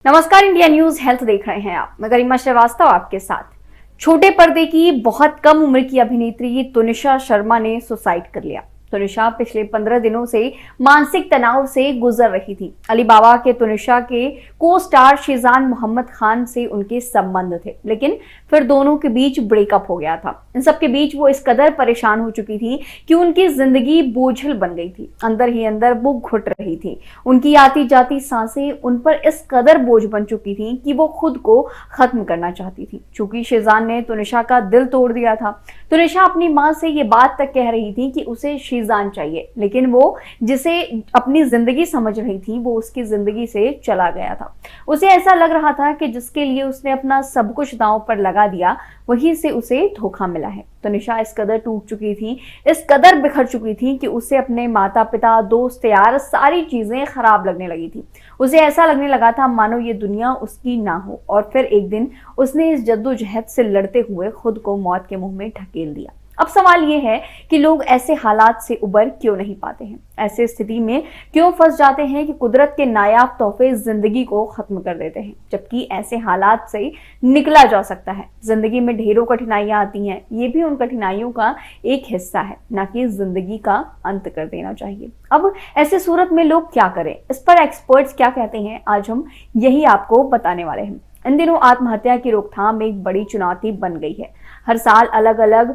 नमस्कार, India news health देख रहे हैं आप। मैं गरिमा श्रीवास्तव आपके साथ। छोटे पर्दे की बहुत कम उम्र की अभिनेत्री तुनिशा शर्मा ने सुसाइड कर लिया। तुनिशा पिछले 15 दिनों से मानसिक तनाव से गुजर रही थी। अलीबाबा के तुनिशा के को स्टार शीजान मोहम्मद खान से उनके संबंध थे, लेकिन फिर दोनों के बीच ब्रेकअप हो गया था। इन सब के बीच वो इस कदर परेशान हो चुकी थी कि उनकी जिंदगी बोझिल बन गई थी। अंदर ही अंदर वो घुट रही थी। उनकी आती जाती सांसें उन पर इस कदर बोझ बन चुकी थी कि वो खुद को खत्म करना चाहती थी। चूंकि शीजान ने तुनिशा का दिल तोड़ दिया था, तुनिशा अपनी मां से ये बात तक कह रही थी कि उसे शीजान चाहिए, लेकिन वो जिसे अपनी जिंदगी समझ रही थी वो उसकी जिंदगी से चला गया था। उसे ऐसा लग रहा था कि जिसके लिए उसने अपना सब कुछ दांव पर लगा दिया, वहीं से उसे धोखा मिला है। तुनिशा इस कदर टूट चुकी थी, इस कदर बिखर चुकी थी कि उसे अपने माता पिता, दोस्त यार, सारी चीजें खराब लगने लगी थी। उसे ऐसा लगने लगा था मानो ये दुनिया उसकी ना हो। और फिर एक दिन उसने इस जद्दोजहद से लड़ते हुए खुद को मौत के मुंह में ढकेल दिया। अब सवाल ये है कि लोग ऐसे हालात से उबर क्यों नहीं पाते हैं, ऐसे स्थिति में क्यों फंस जाते हैं कि कुदरत के नायाब तोहफे जिंदगी को खत्म कर देते हैं, जबकि ऐसे हालात से निकला जा सकता है। जिंदगी में ढेरों कठिनाइयां आती हैं, ये भी उन कठिनाइयों का एक हिस्सा है, ना कि जिंदगी का अंत कर देना चाहिए। अब ऐसे सूरत में लोग क्या करें, इस पर एक्सपर्ट्स क्या कहते हैं, आज हम यही आपको बताने वाले हैं। इन दिनों आत्महत्या की रोकथाम एक बड़ी चुनौती बन गई है। हर साल अलग अलग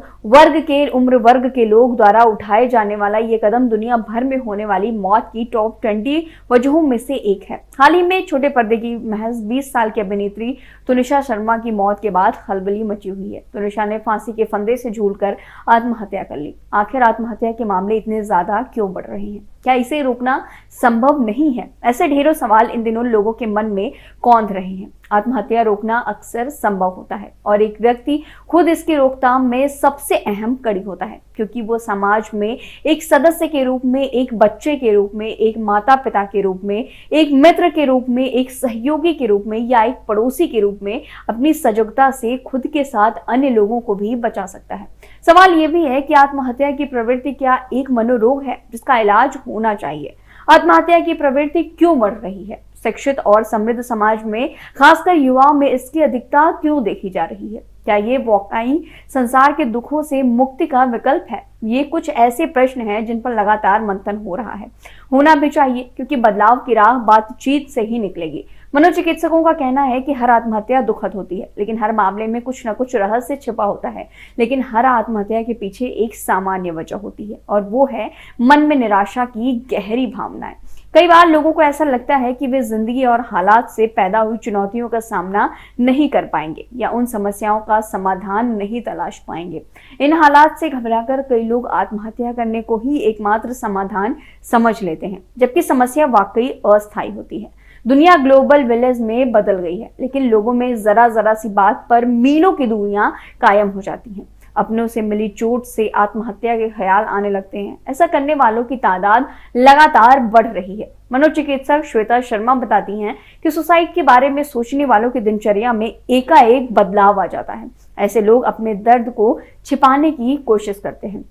उम्र वर्ग के लोग द्वारा उठाए जाने वाला ये कदम दुनिया भर में होने वाली मौत की टॉप 20 वजहों में से एक है। हाल ही में छोटे पर्दे की महज 20 साल की अभिनेत्री तुनिशा शर्मा की मौत के बाद खलबली मची हुई है। तुनिशा ने फांसी के फंदे से झूलकर आत्महत्या कर ली। आखिर आत्महत्या के मामले इतने ज्यादा क्यों बढ़ रहे हैं? क्या इसे रोकना संभव नहीं है? ऐसे ढेरों सवाल इन दिनों लोगों के मन में कौंध रहे हैं। आत्महत्या रोकना अक्सर संभव होता है और एक व्यक्ति खुद इसकी रोकथाम में सबसे अहम कड़ी होता है, क्योंकि वो समाज में एक सदस्य के रूप में, एक बच्चे के रूप में, एक माता पिता के रूप में, एक मित्र के रूप में, एक सहयोगी के रूप में या एक पड़ोसी के रूप में अपनी सजगता से खुद के साथ अन्य लोगों को भी बचा सकता है। सवाल ये भी है कि आत्महत्या की प्रवृत्ति क्या एक मनोरोग है जिसका इलाज होना चाहिए? आत्महत्या की प्रवृत्ति क्यों बढ़ रही है? शिक्षित और समृद्ध समाज में, खासकर युवाओं में, इसकी अधिकता क्यों देखी जा रही है? क्या ये वाकई संसार के दुखों से मुक्ति का विकल्प है? ये कुछ ऐसे प्रश्न हैं जिन पर लगातार मंथन हो रहा है, होना भी चाहिए, क्योंकि बदलाव की राह बातचीत से ही निकलेगी। मनोचिकित्सकों का कहना है कि हर आत्महत्या दुखद होती है, लेकिन हर मामले में कुछ न कुछ रहस्य छिपा होता है। लेकिन हर आत्महत्या के पीछे एक सामान्य वजह होती है, और वो है मन में निराशा की गहरी भावनाएं। कई बार लोगों को ऐसा लगता है कि वे जिंदगी और हालात से पैदा हुई चुनौतियों का सामना नहीं कर पाएंगे या उन समस्याओं का समाधान नहीं तलाश पाएंगे। इन हालात से घबराकर कई लोग आत्महत्या करने को ही एकमात्र समाधान समझ लेते हैं, जबकि समस्या वाकई अस्थायी होती है। दुनिया ग्लोबल विलेज में बदल गई है, लेकिन लोगों में जरा जरा सी बात पर मीलों की दूरियां कायम हो जाती हैं। अपनों से मिली चोट से आत्महत्या के ख्याल आने लगते हैं। ऐसा करने वालों की तादाद लगातार बढ़ रही है। मनोचिकित्सक श्वेता शर्मा बताती हैं कि सुसाइड के बारे में सोचने वालों की दिनचर्या में एकाएक बदलाव आ जाता है। ऐसे लोग अपने दर्द को छिपाने की कोशिश करते हैं।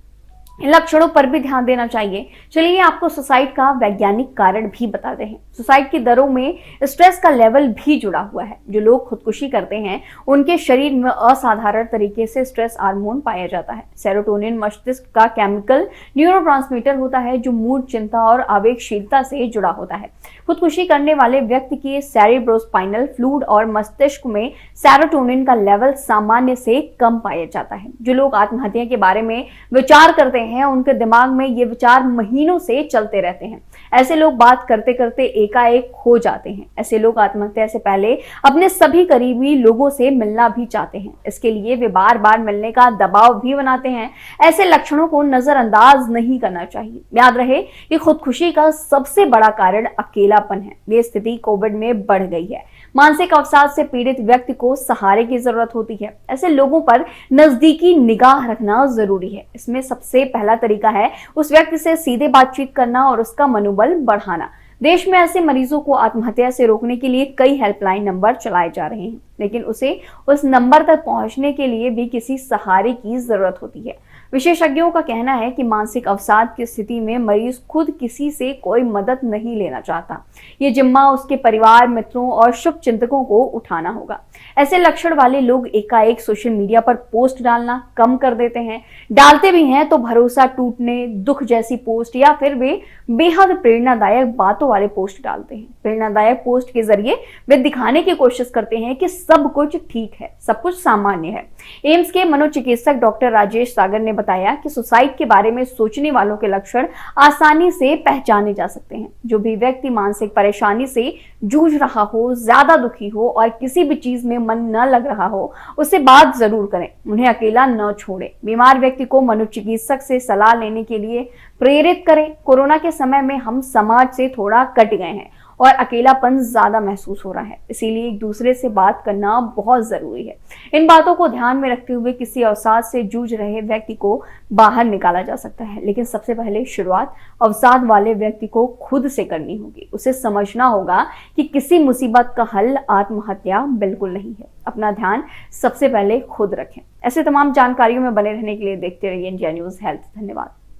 इन लक्षणों पर भी ध्यान देना चाहिए। चलिए आपको सुसाइड का वैज्ञानिक कारण भी बताते हैं। सुसाइड की दरों में स्ट्रेस का लेवल भी जुड़ा हुआ है। जो लोग खुदकुशी करते हैं उनके शरीर में असाधारण तरीके से स्ट्रेस हार्मोन पाया जाता है। सेरोटोनिन मस्तिष्क का केमिकल न्यूरोट्रांसमीटर होता है जो मूड, चिंता और आवेगशीलता से जुड़ा होता है। खुदकुशी करने वाले व्यक्ति के सेरेब्रोस्पाइनल फ्लूइड और मस्तिष्क में सेरोटोनिन का लेवल सामान्य से कम पाया जाता है। जो लोग आत्महत्या के बारे में विचार करते हैं उनके दिमाग में ये विचार महीनों से चलते रहते हैं। ऐसे लोग बात करते करते एकाएक खो जाते हैं। ऐसे लोग आत्महत्या से पहले अपने सभी करीबी लोगों से मिलना भी चाहते हैं। इसके लिए वे बार बार मिलने का दबाव भी बनाते हैं। ऐसे लक्षणों को नजरअंदाज नहीं करना चाहिए। याद रहे कि खुदकुशी का सबसे बड़ा कारण अकेलापन है। ये स्थिति कोविड में बढ़ गई है। मानसिक अवसाद से पीड़ित व्यक्ति को सहारे की जरूरत होती है। ऐसे लोगों पर नजदीकी निगाह रखना जरूरी है। इसमें सबसे पहला तरीका है उस व्यक्ति से सीधे बातचीत करना और उसका मनोबल बढ़ाना। देश में ऐसे मरीजों को आत्महत्या से रोकने के लिए कई हेल्पलाइन नंबर चलाए जा रहे हैं, लेकिन उसे उस नंबर तक पहुंचने के लिए भी किसी सहारे की जरूरत होती है। विशेषज्ञों का कहना है कि मानसिक अवसाद की स्थिति में मरीज खुद किसी से कोई मदद नहीं लेना चाहता। ये जिम्मा उसके परिवार, मित्रों और शुभ चिंतकों को उठाना होगा। ऐसे लक्षण वाले लोग एकाएक सोशल मीडिया पर पोस्ट डालना कम कर देते हैं। डालते भी हैं तो भरोसा टूटने, दुख जैसी पोस्ट या फिर वे बेहद प्रेरणादायक बातों वाले पोस्ट डालते हैं। प्रेरणादायक पोस्ट के जरिए वे दिखाने की कोशिश करते हैं कि सब कुछ ठीक है, सब कुछ सामान्य है। एम्स के मनोचिकित्सक डॉक्टर राजेश सागर ने बताया कि सुसाइड के बारे में सोचने वालों के लक्षण आसानी से पहचाने जा सकते हैं। जो भी व्यक्ति मानसिक परेशानी से जूझ रहा हो, ज्यादा दुखी हो और किसी भी चीज में मन न लग रहा हो, उससे बात जरूर करें। उन्हें अकेला न छोड़ें। बीमार व्यक्ति को मनोचिकित्सक से सलाह लेने के लिए प्रेरित करें। कोरोना के समय में हम समाज से थोड़ा कट गए हैं और अकेलापन ज्यादा महसूस हो रहा है, इसीलिए एक दूसरे से बात करना बहुत जरूरी है। इन बातों को ध्यान में रखते हुए किसी अवसाद से जूझ रहे व्यक्ति को बाहर निकाला जा सकता है, लेकिन सबसे पहले शुरुआत अवसाद वाले व्यक्ति को खुद से करनी होगी। उसे समझना होगा कि किसी मुसीबत का हल आत्महत्या बिल्कुल नहीं है। अपना ध्यान सबसे पहले खुद रखें। ऐसे तमाम जानकारियों में बने रहने के लिए देखते रहिए इंडिया न्यूज़ हेल्थ। धन्यवाद।